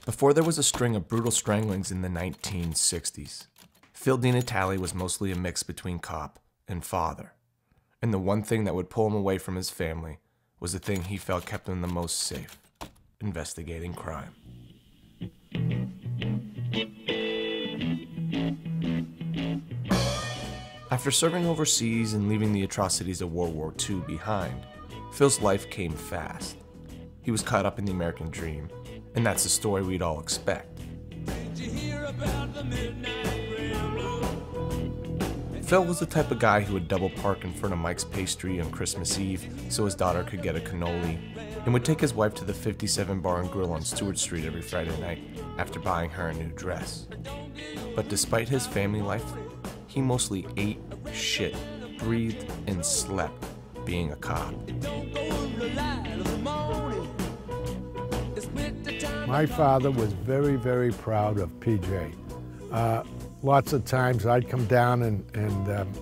Before there was a string of brutal stranglings in the 1960s, Phil DiNatale was mostly a mix between cop and father. And the one thing that would pull him away from his family was the thing he felt kept him the most safe: investigating crime. After serving overseas and leaving the atrocities of World War II behind, Phil's life came fast. He was caught up in the American dream, and that's the story we'd all expect. Phil was the type of guy who would double park in front of Mike's Pastry on Christmas Eve so his daughter could get a cannoli, and would take his wife to the 57 Bar and Grill on Stewart Street every Friday night after buying her a new dress. But despite his family life, he mostly ate, shit, breathed, and slept being a cop. My father was very, very proud of PJ. Lots of times I'd come down and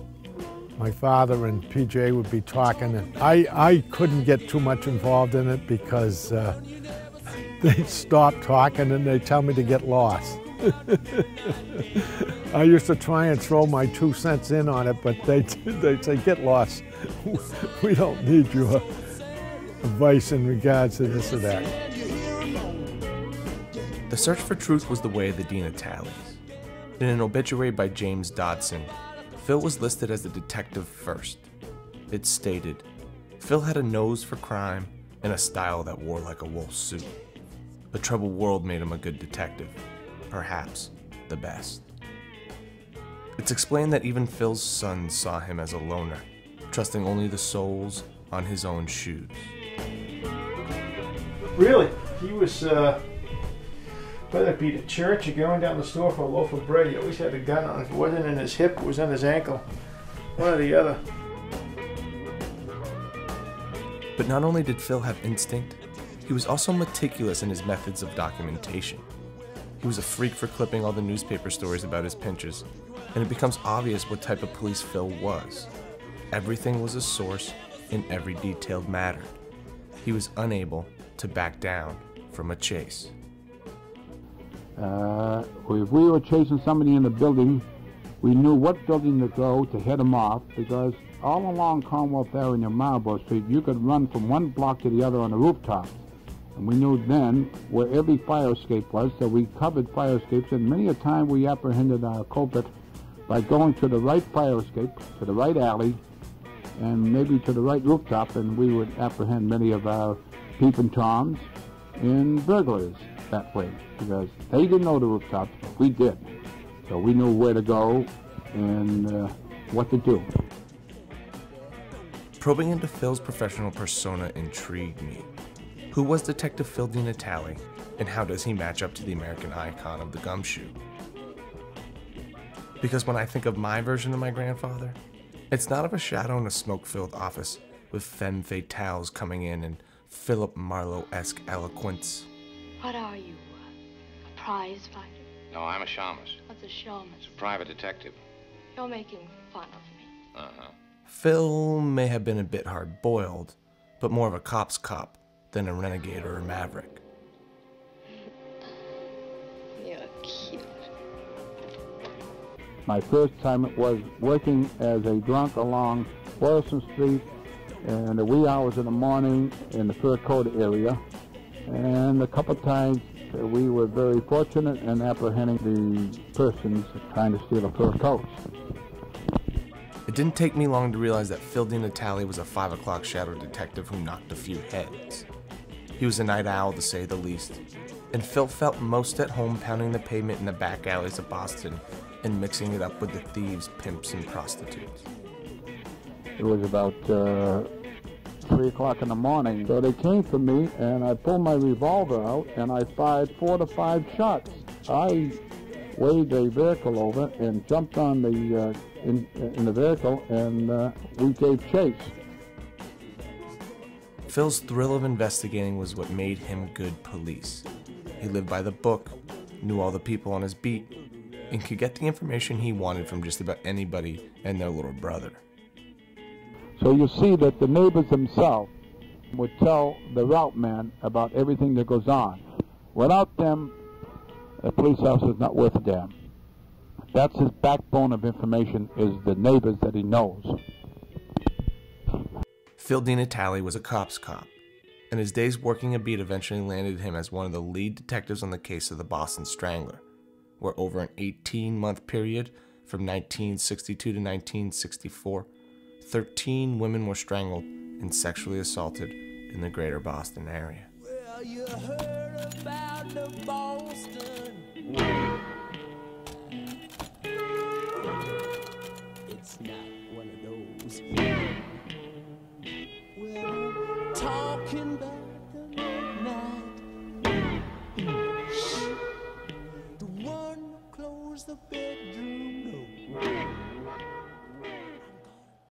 my father and PJ would be talking, and I couldn't get too much involved in it because they'd stop talking and they'd tell me to get lost. I used to try and throw my 2 cents in on it, but they'd say, get lost. We don't need your advice in regards to this or that. The search for truth was the way of the DiNatales. In an obituary by James Dodson, Phil was listed as the detective first. It stated, Phil had a nose for crime and a style that wore like a wool suit. The troubled world made him a good detective, perhaps the best. It's explained that even Phil's son saw him as a loner, trusting only the soles on his own shoes. Really? He was, whether it be to church or going down the store for a loaf of bread, he always had a gun on. If it wasn't in his hip, it was on his ankle. One or the other. But not only did Phil have instinct, he was also meticulous in his methods of documentation. He was a freak for clipping all the newspaper stories about his pinches, and it becomes obvious what type of police Phil was. Everything was a source, and every detail mattered. He was unable to back down from a chase. If we were chasing somebody in the building, we knew what building to go to head them off, because all along Commonwealth Avenue and Marlborough Street, you could run from one block to the other on the rooftop. And we knew then where every fire escape was, so we covered fire escapes, and many a time we apprehended our culprit by going to the right fire escape, to the right alley, and maybe to the right rooftop, and we would apprehend many of our peeping toms and burglars that way, because they didn't know the rooftops, but we did. So we knew where to go and what to do. Probing into Phil's professional persona intrigued me. Who was Detective Phil DiNatale, and how does he match up to the American icon of the gumshoe? Because when I think of my version of my grandfather, it's not of a shadow in a smoke-filled office with femme fatales coming in and Philip Marlowe-esque eloquence. What are you, a prize fighter? No, I'm a shamus. What's a shamus? It's a private detective. You're making fun of me. Uh-huh. Phil may have been a bit hard-boiled, but more of a cop's cop than a renegade or a maverick. You're cute. My first time was working as a drunk along Boylston Street in the wee hours of the morning in the fur coat area. And a couple of times we were very fortunate in apprehending the persons trying to steal the fur coats. It didn't take me long to realize that Phil DiNatale was a 5 o'clock shadow detective who knocked a few heads. He was a night owl, to say the least, and Phil felt most at home pounding the pavement in the back alleys of Boston and mixing it up with the thieves, pimps, and prostitutes. It was about 3 o'clock in the morning, so they came for me, and I pulled my revolver out, and I fired 4 to 5 shots. I waved a vehicle over and jumped on the in the vehicle, and we gave chase. Phil's thrill of investigating was what made him good police. He lived by the book, knew all the people on his beat, and could get the information he wanted from just about anybody and their little brother. So you see that the neighbors themselves would tell the route man about everything that goes on. Without them a police officer is not worth a damn. That's his backbone of information, is the neighbors that he knows. Phil DiNatale was a cop's cop, and his days working a beat eventually landed him as one of the lead detectives on the case of the Boston Strangler, where over an 18-month period from 1962 to 1964, 13 women were strangled and sexually assaulted in the greater Boston area. Well, you heard about the Boston. It's not one of those. Well, talking about